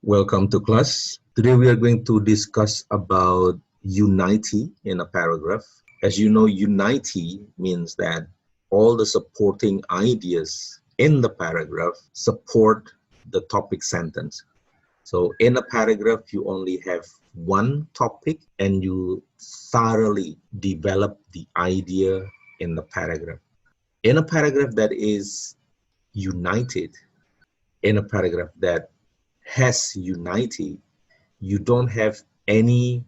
Welcome to class. Today we are going to discuss about unity in a paragraph. As you know, unity means that all the supporting ideas in the paragraph support the topic sentence. So in a paragraph, you only have one topic and you thoroughly develop the idea in the paragraph. In a paragraph that is united, in a paragraph that has unity, you don't have any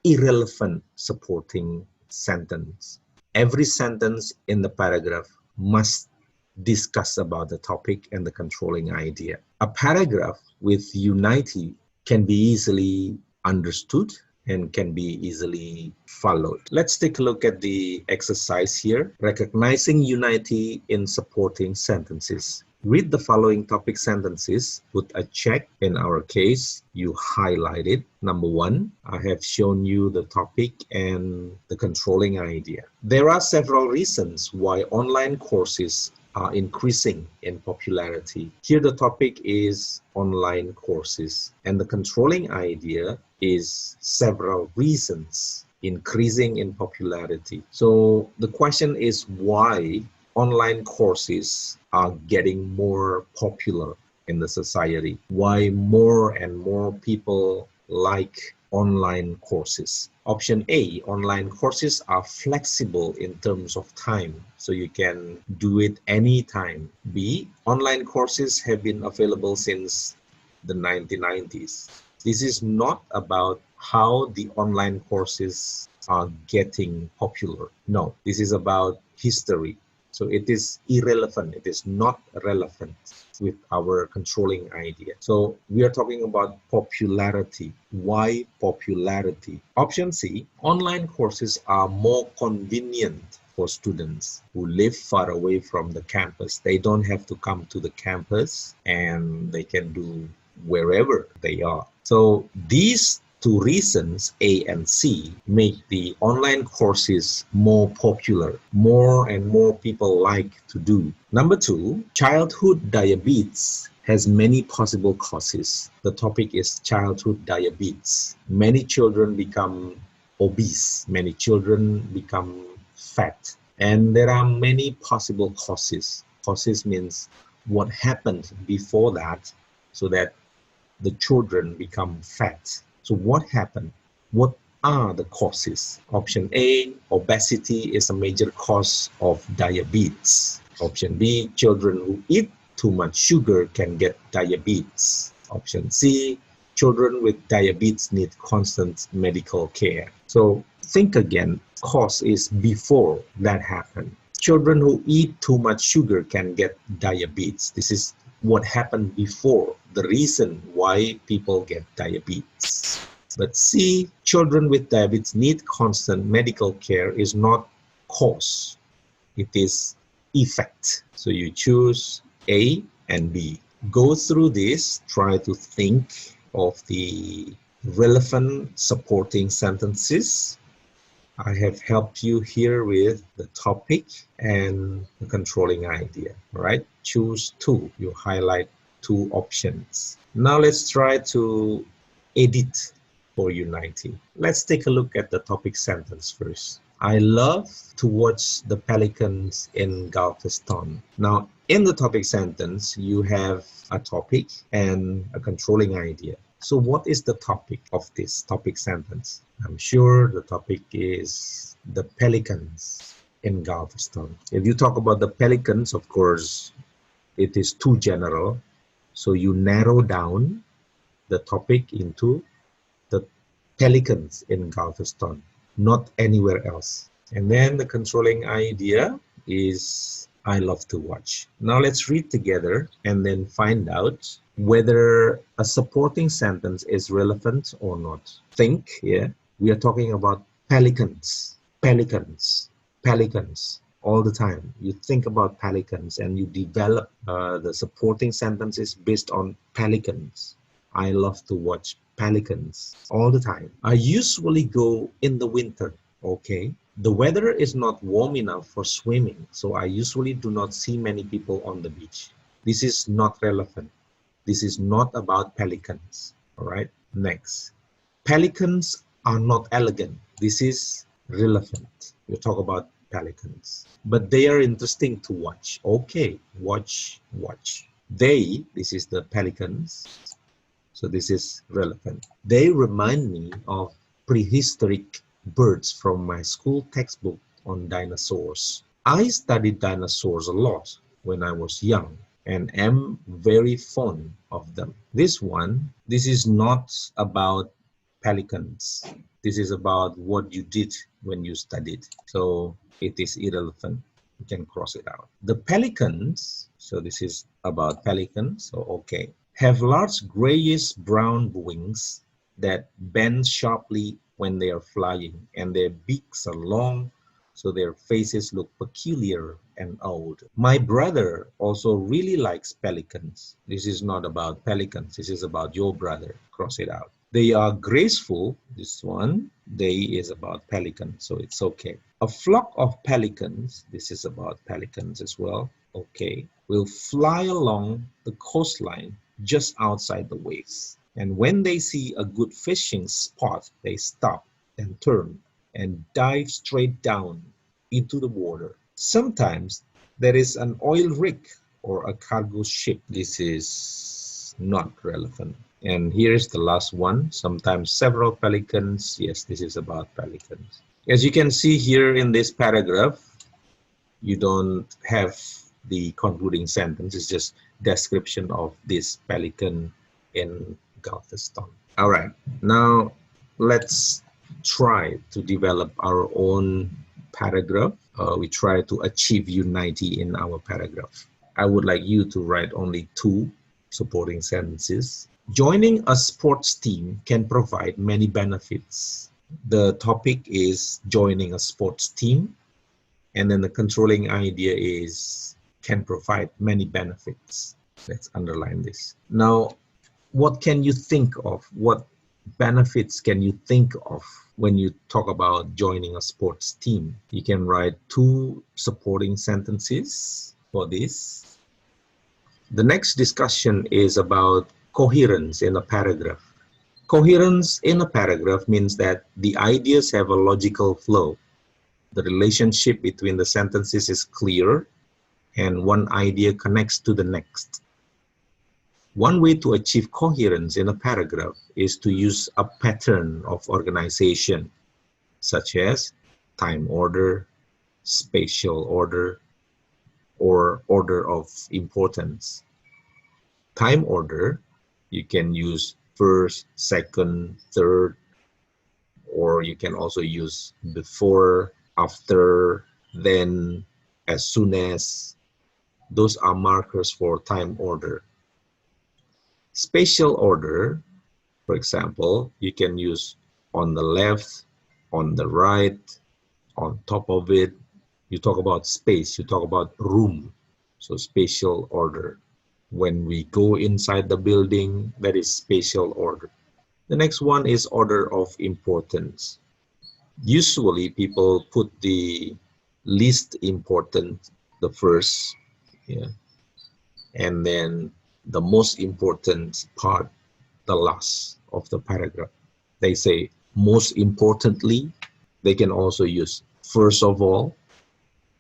irrelevant supporting sentence. Every sentence in the paragraph must discuss about the topic and the controlling idea. A paragraph with unity can be easily understood and can be easily followed. Let's take a look at the exercise here. Recognizing unity in supporting sentences. Read the following topic sentences, put a check. In our case, you highlight it. Number one, I have shown you the topic and the controlling idea. There are several reasons why online courses are increasing in popularity. Here the topic is online courses, and the controlling idea is several reasons increasing in popularity. So the question is why online courses are getting more popular in the society, why more and more people like online courses. Option A, online courses are flexible in terms of time, so you can do it anytime. B, online courses have been available since the 1990s. This is not about how the online courses are getting popular. No, this is about history. So it is irrelevant, it is not relevant with our controlling idea. So we are talking about popularity. Why popularity? Option C, online courses are more convenient for students who live far away from the campus. They don't have to come to the campus and they can do wherever they are. So these two reasons, A and C, make the online courses more popular. More and more people like to do. Number two, childhood diabetes has many possible causes. The topic is childhood diabetes. Many children become obese. Many children become fat. And there are many possible causes. Causes means what happened before that so that the children become fat. So what happened? What are the causes? Option A, obesity is a major cause of diabetes. Option B, children who eat too much sugar can get diabetes. Option C, children with diabetes need constant medical care. So think again, cause is before that happened. Children who eat too much sugar can get diabetes. This is what happened before, the reason why people get diabetes. But C, children with diabetes need constant medical care is not cause, it is effect. So you choose A and B. Go through this, try to think of the relevant supporting sentences. I have helped you here with the topic and the controlling idea, all right? Choose two, you highlight two options. Now let's try to edit for unity. Let's take a look at the topic sentence first. I love to watch the pelicans in Galveston. Now, in the topic sentence, you have a topic and a controlling idea. So what is the topic of this topic sentence? I'm sure the topic is the pelicans in Galveston. If you talk about the pelicans, of course, it is too general. So you narrow down the topic into the pelicans in Galveston, not anywhere else. And then the controlling idea is I love to watch. Now let's read together and then find out whether a supporting sentence is relevant or not. Think, yeah, we are talking about pelicans, pelicans, pelicans all the time. You think about pelicans and you develop the supporting sentences based on pelicans. I love to watch pelicans all the time. I usually go in the winter, okay? The weather is not warm enough for swimming, so I usually do not see many people on the beach. This is not relevant. This is not about pelicans. All right, next. Pelicans are not elegant. This is relevant. We talk about pelicans. But they are interesting to watch. Okay, watch. This is the pelicans. So this is relevant. They remind me of prehistoric birds from my school textbook on dinosaurs. I studied dinosaurs a lot when I was young and am very fond of them. This is not about pelicans. This is about what you did when you studied. So it is irrelevant. You can cross it out. The pelicans, so this is about pelicans, so okay, have large grayish brown wings that bend sharply when they are flying, and their beaks are long, so their faces look peculiar and old. My brother also really likes pelicans. This is not about pelicans, this is about your brother. Cross it out. They are graceful. This one, they is about pelicans, so it's okay. A flock of pelicans, this is about pelicans as well, okay, will fly along the coastline just outside the waves. And when they see a good fishing spot, they stop and turn and dive straight down into the water. Sometimes there is an oil rig or a cargo ship. This is not relevant. And here's the last one. Sometimes several pelicans. Yes, this is about pelicans. As you can see here in this paragraph, you don't have the concluding sentence. It's just description of this pelican in Galveston. All right, now let's try to develop our own paragraph. We try to achieve unity in our paragraph. I would like you to write only 2 supporting sentences. Joining a sports team can provide many benefits. The topic is joining a sports team, and then the controlling idea is can provide many benefits. Let's underline this. Now, what can you think of? What benefits can you think of when you talk about joining a sports team? You can write 2 supporting sentences for this. The next discussion is about coherence in a paragraph. Coherence in a paragraph means that the ideas have a logical flow. The relationship between the sentences is clear and one idea connects to the next. One way to achieve coherence in a paragraph is to use a pattern of organization, such as time order, spatial order, or order of importance. Time order, you can use first, second, third, or you can also use before, after, then, as soon as. Those are markers for time order. Spatial order, for example, you can use on the left, on the right, on top of it. You talk about space, you talk about room. So spatial order. When we go inside the building, that is spatial order. The next one is order of importance. Usually people put the least important the first, yeah, and then the most important part the last of the paragraph. They say most importantly. They can also use first of all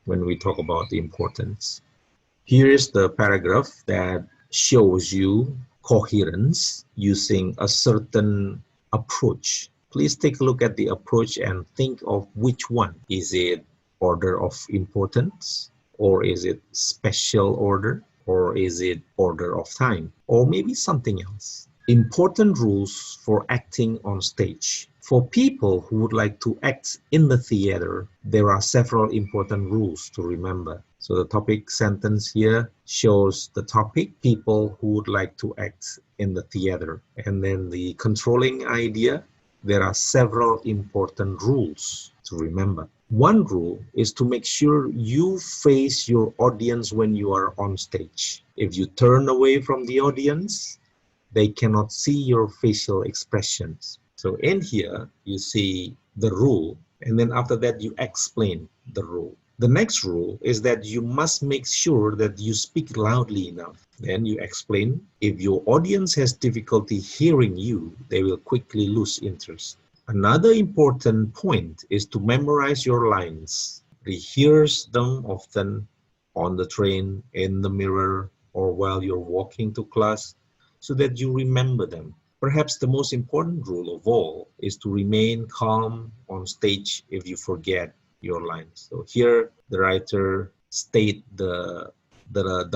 when we talk about the importance. Here is the paragraph that shows you coherence using a certain approach. Please take a look at the approach and think of which one. Is it order of importance, or is it special order, or is it order of time, or maybe something else? Important rules for acting on stage. For people who would like to act in the theater, there are several important rules to remember. So the topic sentence here shows the topic, people who would like to act in the theater. And then the controlling idea, there are several important rules to remember. One rule is to make sure you face your audience when you are on stage. If you turn away from the audience, they cannot see your facial expressions. So in here, you see the rule, and then after that, you explain the rule. The next rule is that you must make sure that you speak loudly enough. Then you explain. If your audience has difficulty hearing you, they will quickly lose interest. Another important point is to memorize your lines. Rehearse them often on the train, in the mirror, or while you're walking to class so that you remember them. Perhaps the most important rule of all is to remain calm on stage if you forget your lines. So here the writer state the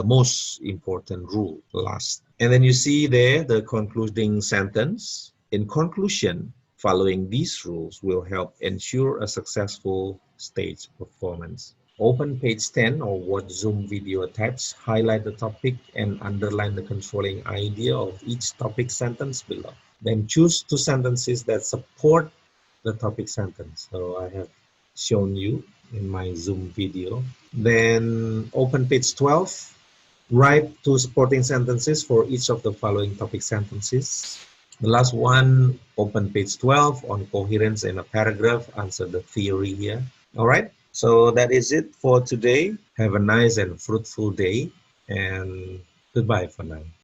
most important rule last. And then you see there the concluding sentence. In conclusion, following these rules will help ensure a successful stage performance. Open page 10 or watch Zoom video attached, highlight the topic and underline the controlling idea of each topic sentence below. Then choose two sentences that support the topic sentence. So I have shown you in my Zoom video. Then open page 12, write two supporting sentences for each of the following topic sentences. The last one, open page 12 on coherence in a paragraph, answer the theory here. All right, so that is it for today. Have a nice and fruitful day, and goodbye for now.